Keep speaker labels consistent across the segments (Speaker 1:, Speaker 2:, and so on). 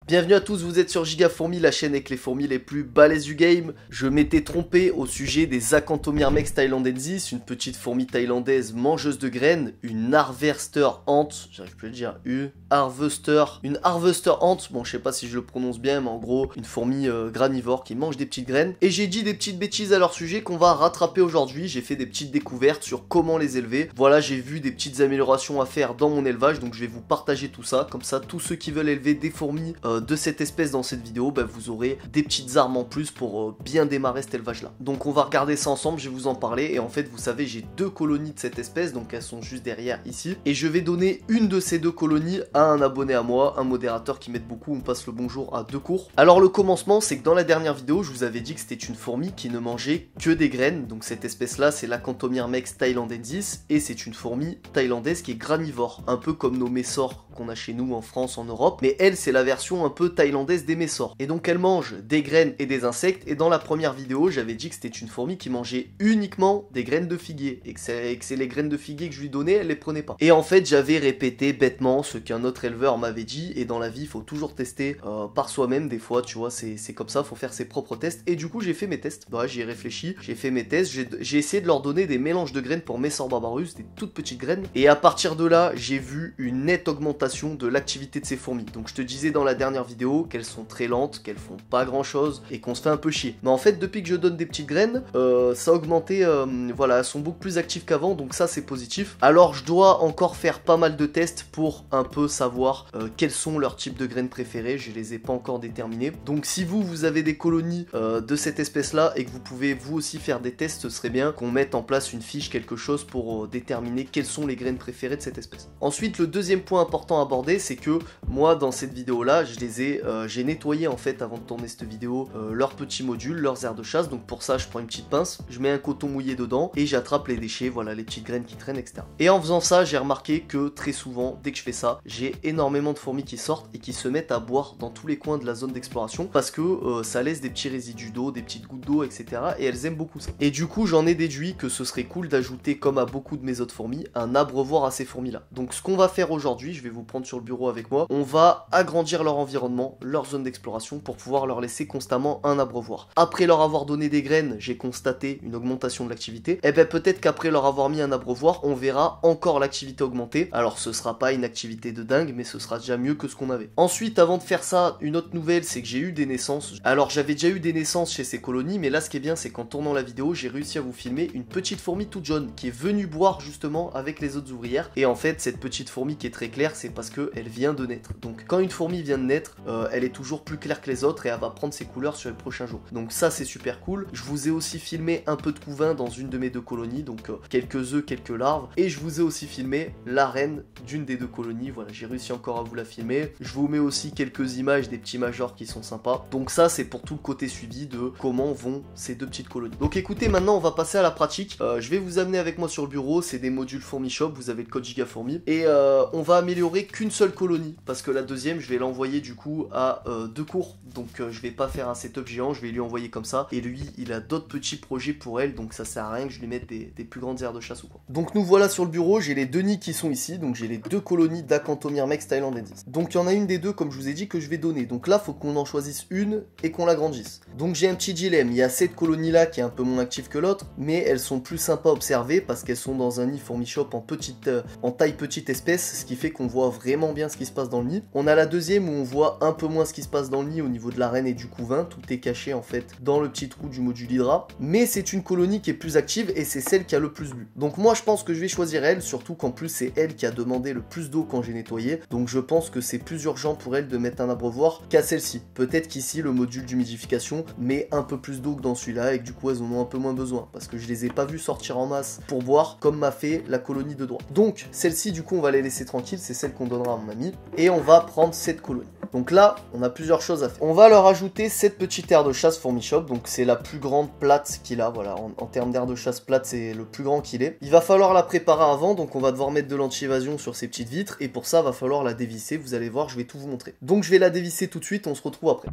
Speaker 1: Bienvenue à tous, vous êtes sur Gigafourmi, la chaîne avec les fourmis les plus balèzes du game. Je m'étais trompé au sujet des Acanthomirmex thailandensis, une petite fourmi thaïlandaise mangeuse de graines, une harvester ant, j'arrive plus à le dire, une harvester ant, bon je sais pas si je le prononce bien, mais en gros une fourmi granivore qui mange des petites graines. Et j'ai dit des petites bêtises à leur sujet qu'on va rattraper aujourd'hui, j'ai fait des petites découvertes sur comment les élever. Voilà, j'ai vu des petites améliorations à faire dans mon élevage, donc je vais vous partager tout ça, comme ça tous ceux qui veulent élever des fourmis de cette espèce dans cette vidéo, bah, vous aurez des petites armes en plus pour bien démarrer cet élevage là. Donc on va regarder ça ensemble, je vais vous en parler, et en fait vous savez j'ai deux colonies de cette espèce, donc elles sont juste derrière ici, et je vais donner une de ces deux colonies à un abonné à moi, un modérateur qui m'aide beaucoup, on passe le bonjour à deux cours. Alors le commencement, c'est que dans la dernière vidéo je vous avais dit que c'était une fourmi qui ne mangeait que des graines, donc cette espèce là c'est l'Acanthomirmex thailandensis, et c'est une fourmi thaïlandaise qui est granivore, un peu comme nos messors qu'on a chez nous en France, en Europe, mais elle c'est la version un peu thaïlandaise des messors. Et donc elle mange des graines et des insectes, et dans la première vidéo j'avais dit que c'était une fourmi qui mangeait uniquement des graines de figuier, et que c'est les graines de figuier que je lui donnais, elle les prenait pas. Et en fait j'avais répété bêtement ce qu'un autre éleveur m'avait dit, et dans la vie il faut toujours tester par soi-même, des fois tu vois c'est comme ça, faut faire ses propres tests, et du coup j'ai fait mes tests, ouais, j'y ai réfléchi, j'ai fait mes tests, j'ai essayé de leur donner des mélanges de graines pour Messor barbarus, des toutes petites graines, et à partir de là j'ai vu une nette augmentation de l'activité de ces fourmis. Donc je te disais dans la dernière vidéo qu'elles sont très lentes, qu'elles font pas grand chose et qu'on se fait un peu chier. Mais en fait depuis que je donne des petites graines, ça a augmenté, voilà, elles sont beaucoup plus actives qu'avant, donc ça c'est positif. Alors je dois encore faire pas mal de tests pour un peu savoir quels sont leurs types de graines préférés, je les ai pas encore déterminés. Donc si vous avez des colonies de cette espèce là et que vous pouvez vous aussi faire des tests, ce serait bien qu'on mette en place une fiche, quelque chose pour déterminer quelles sont les graines préférées de cette espèce. Ensuite le deuxième point important à aborder, c'est que moi dans cette vidéo là j'ai nettoyé en fait avant de tourner cette vidéo leurs petits modules, leurs aires de chasse. Donc pour ça je prends une petite pince, je mets un coton mouillé dedans et j'attrape les déchets, voilà, les petites graines qui traînent, etc. Et en faisant ça j'ai remarqué que très souvent dès que je fais ça, j'ai énormément de fourmis qui sortent et qui se mettent à boire dans tous les coins de la zone d'exploration, parce que ça laisse des petits résidus d'eau, des petites gouttes d'eau, etc. et elles aiment beaucoup ça. Et du coup j'en ai déduit que ce serait cool d'ajouter, comme à beaucoup de mes autres fourmis, un abreuvoir à ces fourmis là. Donc ce qu'on va faire aujourd'hui, je vais vous prendre sur le bureau avec moi, on va agrandir leur environnement, leur zone d'exploration, pour pouvoir leur laisser constamment un abreuvoir. Après leur avoir donné des graines, j'ai constaté une augmentation de l'activité, et bien peut-être qu'après leur avoir mis un abreuvoir, on verra encore l'activité augmenter. Alors ce sera pas une activité de dingue, mais ce sera déjà mieux que ce qu'on avait. Ensuite, avant de faire ça, une autre nouvelle, c'est que j'ai eu des naissances. Alors j'avais déjà eu des naissances chez ces colonies, mais là ce qui est bien, c'est qu'en tournant la vidéo, j'ai réussi à vous filmer une petite fourmi toute jaune, qui est venue boire justement avec les autres ouvrières. Et en fait, cette petite fourmi qui est très claire, c'est parce qu'elle vient de naître. Donc quand une fourmi vient de naître, elle est toujours plus claire que les autres et elle va prendre ses couleurs sur les prochains jours. Donc ça c'est super cool. Je vous ai aussi filmé un peu de couvain dans une de mes deux colonies, donc quelques œufs, quelques larves. Et je vous ai aussi filmé la reine d'une des deux colonies, voilà, j'ai réussi encore à vous la filmer. Je vous mets aussi quelques images des petits majors qui sont sympas. Donc ça c'est pour tout le côté suivi de comment vont ces deux petites colonies. Donc écoutez, maintenant on va passer à la pratique. Je vais vous amener avec moi sur le bureau, c'est des modules Fourmi Shop, vous avez le code Gigafourmi. Et on va améliorer qu'une seule colonie, parce que la deuxième je vais l'envoyer du coup à deux cours, donc je vais pas faire un setup géant, je vais lui envoyer comme ça, et lui il a d'autres petits projets pour elle, donc ça sert à rien que je lui mette des plus grandes aires de chasse ou quoi. Donc nous voilà sur le bureau, j'ai les deux nids qui sont ici, donc j'ai les deux colonies d'Acanthomirmex thailandensis. Donc il y en a une des deux, comme je vous ai dit, que je vais donner, donc là faut qu'on en choisisse une et qu'on l'agrandisse. Donc j'ai un petit dilemme, il y a cette colonie là qui est un peu moins active que l'autre, mais elles sont plus sympas à observer parce qu'elles sont dans un nid Fourmi Shop en taille petite espèce, ce qui fait qu'on voit vraiment bien ce qui se passe dans le nid. On a la deuxième où on voit un peu moins ce qui se passe dans le nid au niveau de la reine et du couvain, tout est caché en fait dans le petit trou du module Hydra, mais c'est une colonie qui est plus active et c'est celle qui a le plus bu. Donc moi je pense que je vais choisir elle, surtout qu'en plus c'est elle qui a demandé le plus d'eau quand j'ai nettoyé, donc je pense que c'est plus urgent pour elle de mettre un abreuvoir qu'à celle-ci. Peut-être qu'ici le module d'humidification met un peu plus d'eau que dans celui-là et que du coup elles en ont un peu moins besoin, parce que je les ai pas vues sortir en masse pour boire comme m'a fait la colonie de droite. Donc celle-ci du coup on va les laisser tranquilles, c'est celle qu'on donnera à mon ami, et on va prendre cette colonie. Donc là, on a plusieurs choses à faire. On va leur ajouter cette petite aire de chasse Fourmi Shop, donc c'est la plus grande plate qu'il a, voilà, en termes d'aire de chasse plate, c'est le plus grand qu'il est. Il va falloir la préparer avant, donc on va devoir mettre de l'anti-évasion sur ces petites vitres, et pour ça, va falloir la dévisser, vous allez voir, je vais tout vous montrer. Donc je vais la dévisser tout de suite, on se retrouve après.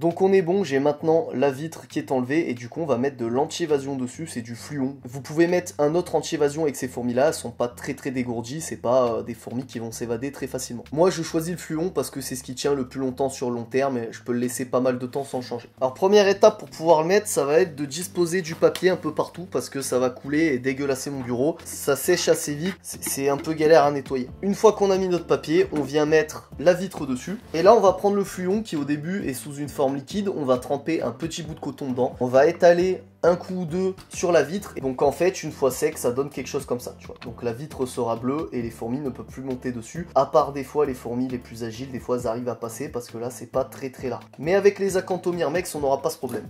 Speaker 1: Donc on est bon, j'ai maintenant la vitre qui est enlevée et du coup on va mettre de l'anti-évasion dessus, c'est du fluon. Vous pouvez mettre un autre anti-évasion avec ces fourmis là, elles sont pas très dégourdies, c'est pas des fourmis qui vont s'évader très facilement. Moi je choisis le fluon parce que c'est ce qui tient le plus longtemps sur long terme et je peux le laisser pas mal de temps sans le changer. Alors première étape pour pouvoir le mettre, ça va être de disposer du papier un peu partout parce que ça va couler et dégueulasser mon bureau. Ça sèche assez vite, c'est un peu galère à nettoyer. Une fois qu'on a mis notre papier, on vient mettre la vitre dessus et là on va prendre le fluon qui au début est sous une forme liquide, on va tremper un petit bout de coton dedans, on va étaler un coup ou deux sur la vitre, et donc en fait une fois sec ça donne quelque chose comme ça, tu vois. Donc la vitre sera bleue et les fourmis ne peuvent plus monter dessus, à part des fois les fourmis les plus agiles, des fois elles arrivent à passer parce que là c'est pas très large. Mais avec les Acanthomirmex on n'aura pas ce problème.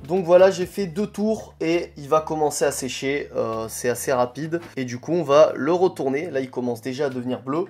Speaker 1: Donc voilà, j'ai fait 2 tours et il va commencer à sécher, c'est assez rapide. Et du coup on va le retourner, là il commence déjà à devenir bleu.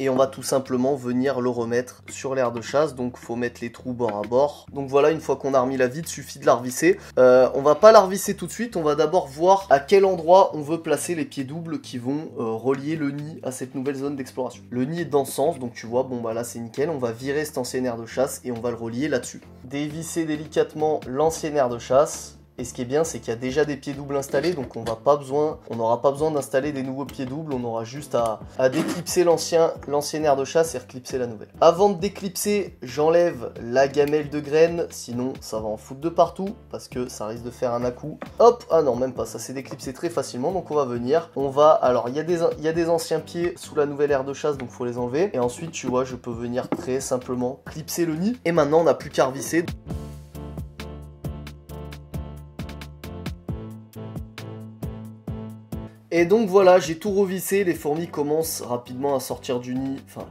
Speaker 1: Et on va tout simplement venir le remettre sur l'aire de chasse, donc faut mettre les trous bord à bord. Donc voilà, une fois qu'on a remis la vitre, suffit de la revisser. On va pas la revisser tout de suite, on va d'abord voir à quel endroit on veut placer les pieds doubles qui vont relier le nid à cette nouvelle zone d'exploration. Le nid est dans ce sens, donc tu vois, bon bah là c'est nickel, on va virer cette ancienne aire de chasse et on va le relier là-dessus. Dévisser délicatement l'ancienne aire de chasse. Et ce qui est bien, c'est qu'il y a déjà des pieds doubles installés, donc on n'aura pas besoin d'installer des nouveaux pieds doubles, on aura juste à déclipser l'ancienne aire de chasse et reclipser la nouvelle. Avant de déclipser, j'enlève la gamelle de graines, sinon ça va en foutre de partout, parce que ça risque de faire un à-coup. Hop, ah non, même pas, ça s'est déclipsé très facilement, donc on va venir, alors il y a des anciens pieds sous la nouvelle aire de chasse, donc faut les enlever. Et ensuite, tu vois, je peux venir très simplement clipser le nid, et maintenant on n'a plus qu'à revisser. Et donc voilà, j'ai tout revissé, les fourmis commencent rapidement à sortir du nid, enfin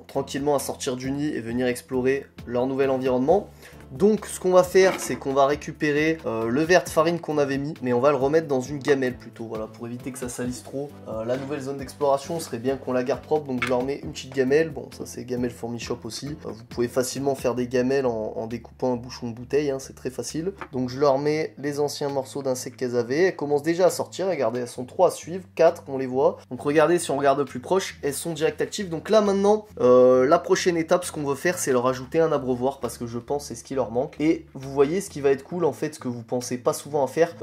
Speaker 1: tranquillement à sortir du nid et venir explorer leur nouvel environnement. Donc ce qu'on va faire, c'est qu'on va récupérer le verre de farine qu'on avait mis, mais on va le remettre dans une gamelle plutôt, voilà, pour éviter que ça salisse trop. La nouvelle zone d'exploration serait bien qu'on la garde propre, donc je leur mets une petite gamelle. Bon, ça c'est gamelle Fourmi Shop aussi. Vous pouvez facilement faire des gamelles en découpant un bouchon de bouteille, hein, c'est très facile. Donc je leur mets les anciens morceaux d'insectes qu'elles avaient. Elles commencent déjà à sortir, regardez, elles sont 3 à suivre, 4, on les voit. Donc regardez, si on regarde de plus proche, elles sont direct actives. Donc là maintenant, la prochaine étape, ce qu'on veut faire, c'est leur ajouter un abreuvoir, parce que je pense c'est ce qui leur manque. Et vous voyez, ce qui va être cool en fait, ce que vous pensez pas souvent à faire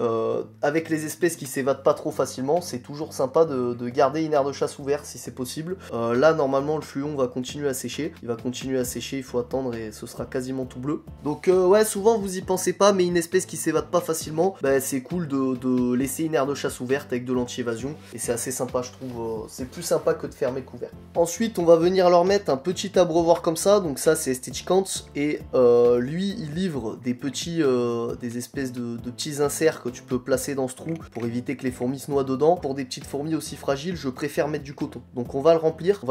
Speaker 1: avec les espèces qui s'évadent pas trop facilement, c'est toujours sympa de garder une aire de chasse ouverte si c'est possible. Là normalement le fluon va continuer à sécher, il faut attendre et ce sera quasiment tout bleu. Donc ouais, souvent vous y pensez pas, mais une espèce qui s'évade pas facilement, bah, c'est cool de laisser une aire de chasse ouverte avec de l'anti-évasion, et c'est assez sympa je trouve, c'est plus sympa que de fermer le couvert. Ensuite on va venir leur mettre un petit abreuvoir comme ça, donc ça c'est Stitchkants, et lui il livre des espèces de petits inserts que tu peux placer dans ce trou pour éviter que les fourmis se noient dedans. Pour des petites fourmis aussi fragiles, je préfère mettre du coton. Donc on va le remplir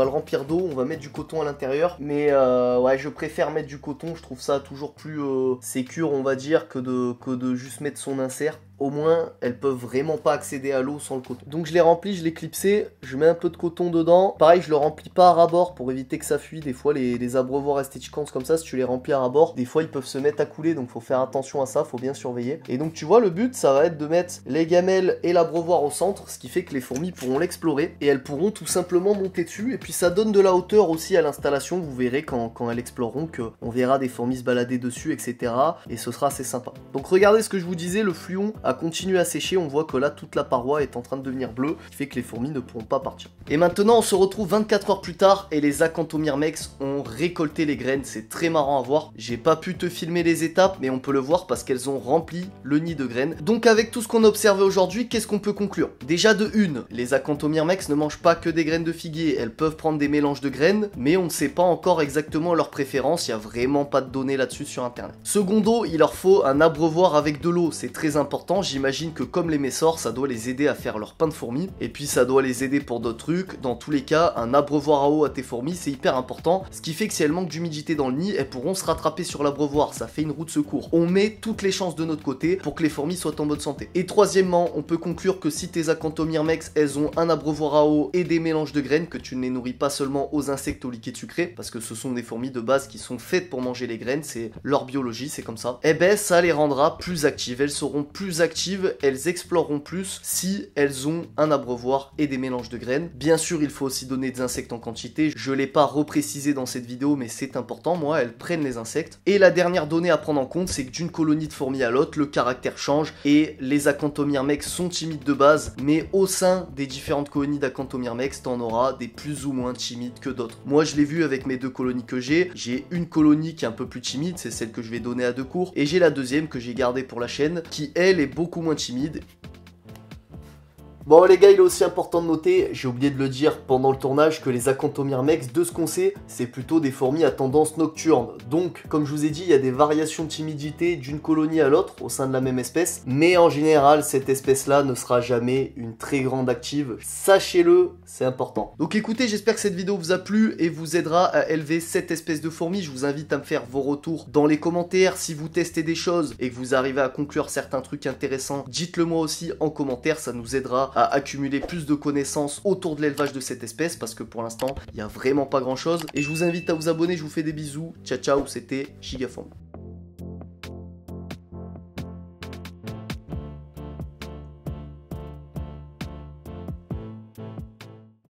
Speaker 1: d'eau, on va mettre du coton à l'intérieur, mais ouais, je préfère mettre du coton, je trouve ça toujours plus sécure on va dire que de juste mettre son insert. Au moins, elles peuvent vraiment pas accéder à l'eau sans le coton. Donc je les remplis, je les clipsé, je mets un peu de coton dedans. Pareil, je le remplis pas à ras-bord pour éviter que ça fuit. Des fois, les abreuvoirs Stitchkants comme ça, si tu les remplis à ras-bord, des fois ils peuvent se mettre à couler, donc faut faire attention à ça, faut bien surveiller. Et donc tu vois, le but, ça va être de mettre les gamelles et l'abreuvoir au centre, ce qui fait que les fourmis pourront l'explorer et elles pourront tout simplement monter dessus. Et puis ça donne de la hauteur aussi à l'installation, vous verrez quand elles exploreront qu'on verra des fourmis se balader dessus, etc. Et ce sera assez sympa. Donc regardez ce que je vous disais, le fluon a continué à sécher, on voit que là toute la paroi est en train de devenir bleue, ce qui fait que les fourmis ne pourront pas partir. Et maintenant on se retrouve 24 heures plus tard et les Acanthomirmex ont récolté les graines, c'est très marrant à voir. J'ai pas pu te filmer les étapes, mais on peut le voir parce qu'elles ont rempli le nid de graines. Donc avec tout ce qu'on a observé aujourd'hui, qu'est-ce qu'on peut conclure? Déjà de une, les Acanthomirmex ne mangent pas que des graines de figuier, elles peuvent prendre des mélanges de graines, mais on ne sait pas encore exactement leur préférence, il n'y a vraiment pas de données là-dessus sur internet. Secondo, il leur faut un abreuvoir avec de l'eau, c'est très important, j'imagine que comme les messors, ça doit les aider à faire leur pain de fourmis, et puis ça doit les aider pour d'autres trucs. Dans tous les cas, un abreuvoir à eau à tes fourmis, c'est hyper important, ce qui fait que si elles manquent d'humidité dans le nid, elles pourront se rattraper sur l'abreuvoir, ça fait une roue de secours. On met toutes les chances de notre côté pour que les fourmis soient en bonne santé. Et troisièmement, on peut conclure que si tes Acanthomirmex, elles ont un abreuvoir à eau et des mélanges de graines, que tu ne les nourris pas seulement aux insectes au liquide sucré, parce que ce sont des fourmis de base qui sont faites pour manger les graines, c'est leur biologie, c'est comme ça, et ben ça les rendra plus actives, elles seront plus actives actives, elles exploreront plus si elles ont un abreuvoir et des mélanges de graines. Bien sûr, il faut aussi donner des insectes en quantité. Je l'ai pas reprécisé dans cette vidéo, mais c'est important. Moi, elles prennent les insectes. Et la dernière donnée à prendre en compte, c'est que d'une colonie de fourmis à l'autre, le caractère change et les Acanthomirmex sont timides de base, mais au sein des différentes colonies d'Acanthomirmex, t'en auras des plus ou moins timides que d'autres. Moi, je l'ai vu avec mes 2 colonies que j'ai. J'ai une colonie qui est un peu plus timide, c'est celle que je vais donner à Decourt, et j'ai la deuxième que j'ai gardée pour la chaîne, qui elle est beaucoup moins timide. Bon les gars, il est aussi important de noter, j'ai oublié de le dire pendant le tournage, que les Acanthomirmex, de ce qu'on sait, c'est plutôt des fourmis à tendance nocturne. Donc, comme je vous ai dit, il y a des variations de timidité d'une colonie à l'autre au sein de la même espèce. Mais en général, cette espèce-là ne sera jamais une très grande active. Sachez-le, c'est important. Donc écoutez, j'espère que cette vidéo vous a plu et vous aidera à élever cette espèce de fourmi. Je vous invite à me faire vos retours dans les commentaires. Si vous testez des choses et que vous arrivez à conclure certains trucs intéressants, dites-le moi aussi en commentaire, ça nous aidera à accumuler plus de connaissances autour de l'élevage de cette espèce, parce que pour l'instant il n'y a vraiment pas grand chose. Et je vous invite à vous abonner, je vous fais des bisous, ciao ciao, c'était Gigaform.